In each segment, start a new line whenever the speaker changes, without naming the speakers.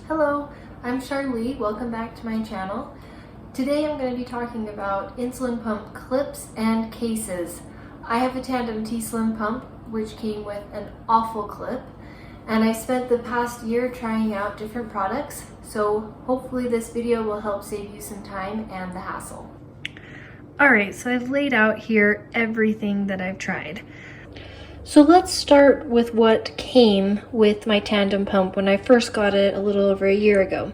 Hello, I'm Charlie. Welcome back to my channel. Today I'm going to be talking about insulin pump clips and cases. I have a Tandem T-Slim pump which came with an awful clip, and I spent the past year trying out different products, so hopefully this video will help save you some time and the hassle. Alright, so I've laid out here everything that I've tried. So let's start with what came with my Tandem pump when I first got it a little over a year ago.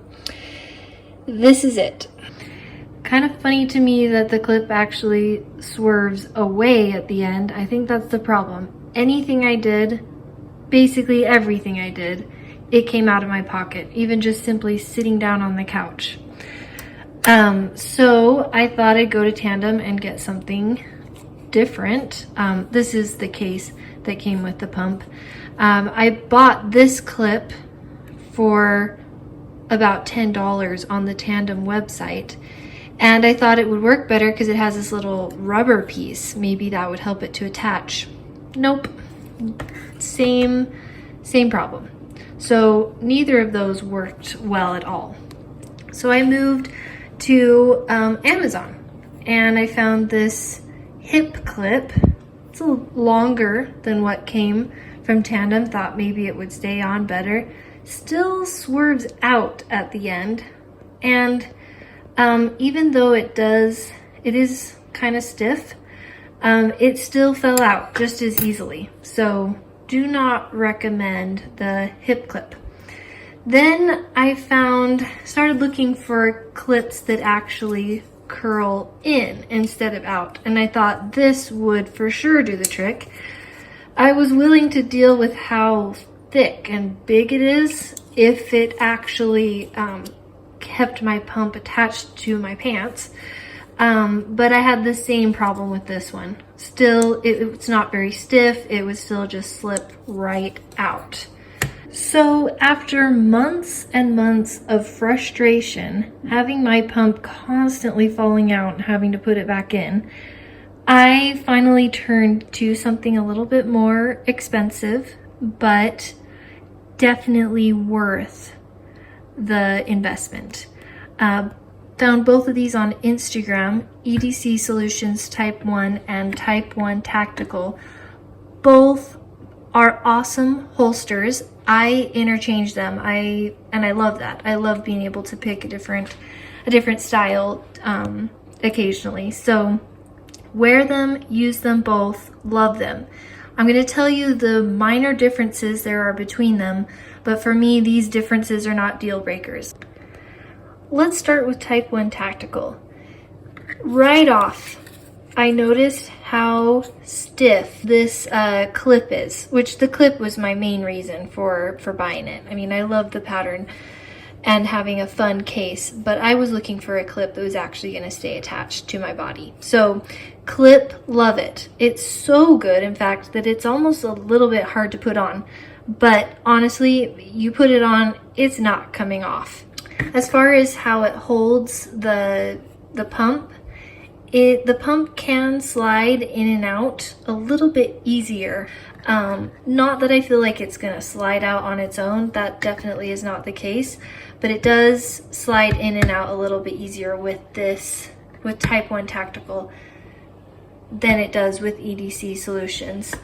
This is it. Kind of funny to me that the clip actually swerves away at the end. I think that's the problem. Anything I did, basically everything I did, it came out of my pocket, even just simply sitting down on the couch. So I thought I'd go to Tandem and get something different. This is the case that came with the pump. I bought this clip for about $10 on the Tandem website, and I thought it would work better because it has this little rubber piece. Maybe that would help it to attach. Nope, same problem. So neither of those worked well at all. So I moved to Amazon, and I found this hip clip. It's a little longer than what came from Tandem. Thought maybe it would stay on better. Still swerves out at the end, and even though it is kind of stiff, it still fell out just as easily. So do not recommend the hip clip. Then I started looking for clips that actually curl in instead of out, and I thought this would for sure do the trick. I was willing to deal with how thick and big it is if it actually kept my pump attached to my pants, but I had the same problem with this one. Still, it's not very stiff. It would still just slip right out. So after months and months of frustration, having my pump constantly falling out and having to put it back in, I finally turned to something a little bit more expensive, but definitely worth the investment. Found both of these on Instagram, EDC Solutions Type 1 and Type 1 Tactical. Both are awesome holsters. I interchange them, and I love that. I love being able to pick a different style occasionally. So wear them, use them both, love them. I'm going to tell you the minor differences there are between them, but for me these differences are not deal breakers. Let's start with Type 1 Tactical. Right off, I noticed how stiff this clip is, which the clip was my main reason for buying it. I mean, I love the pattern and having a fun case, but I was looking for a clip that was actually going to stay attached to my body. So clip, love it. It's so good, in fact, that it's almost a little bit hard to put on. But honestly, you put it on, it's not coming off. As far as how it holds the pump, the pump can slide in and out a little bit easier. Not that I feel like it's going to slide out on its own. That definitely is not the case. But it does slide in and out a little bit easier with Type 1 Tactical than it does with EDC Solutions.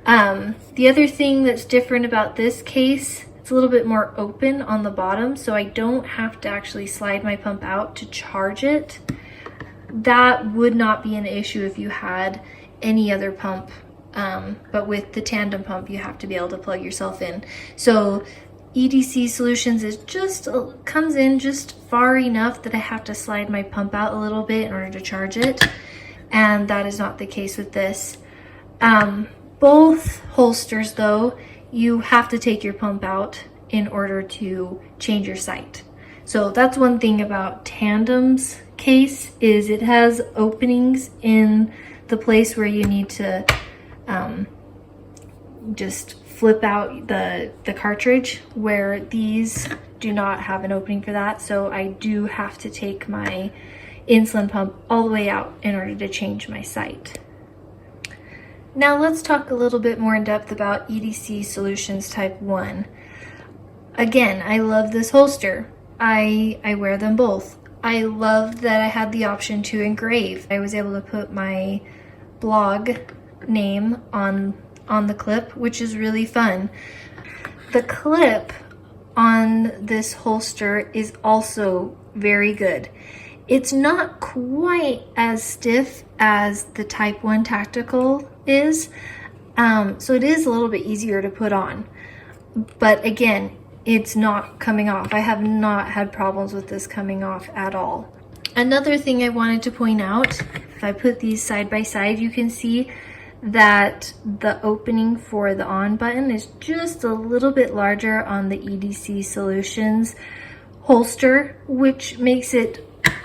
The other thing that's different about this case, it's a little bit more open on the bottom, so I don't have to actually slide my pump out to charge it. That would not be an issue if you had any other pump, but with the Tandem pump you have to be able to plug yourself in. So EDC Solutions comes in just far enough that I have to slide my pump out a little bit in order to charge it, and that is not the case with this. Both holsters though, you have to take your pump out in order to change your site. So that's one thing about Tandem's case, is it has openings in the place where you need to just flip out the cartridge, where these do not have an opening for that. So I do have to take my insulin pump all the way out in order to change my site. Now let's talk a little bit more in depth about EDC Solutions Type 1. Again, I love this holster. I wear them both. I love that I had the option to engrave. I was able to put my blog name on the clip, which is really fun. The clip on this holster is also very good. It's not quite as stiff as the Type 1 Tactical is, so it is a little bit easier to put on. But again, it's not coming off. I have not had problems with this coming off at all. Another thing I wanted to point out, if I put these side by side, you can see that the opening for the on button is just a little bit larger on the EDC Solutions holster, which makes it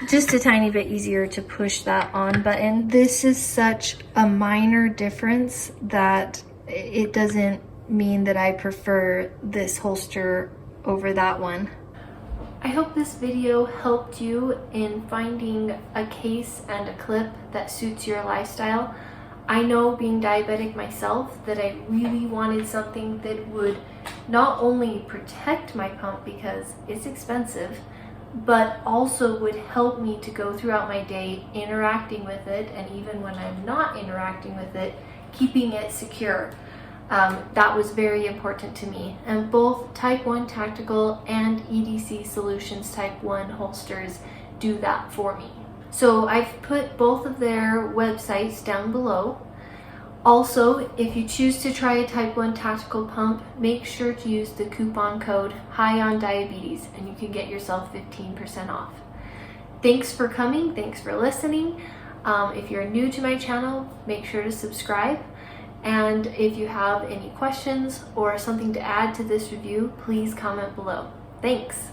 just a tiny bit easier to push that on button. This is such a minor difference that it doesn't mean that I prefer this holster over that one. I hope this video helped you in finding a case and a clip that suits your lifestyle. I know, being diabetic myself, that I really wanted something that would not only protect my pump because it's expensive, but also would help me to go throughout my day interacting with it, and even when I'm not interacting with it, keeping it secure. That was very important to me, and both Type 1 Tactical and EDC Solutions Type 1 holsters do that for me. So I've put both of their websites down below. Also, if you choose to try a Type 1 Tactical pump, make sure to use the coupon code HIGHONDIABETES and you can get yourself 15% off. Thanks for coming, thanks for listening. If you're new to my channel, make sure to subscribe. And if you have any questions or something to add to this review, please comment below. Thanks.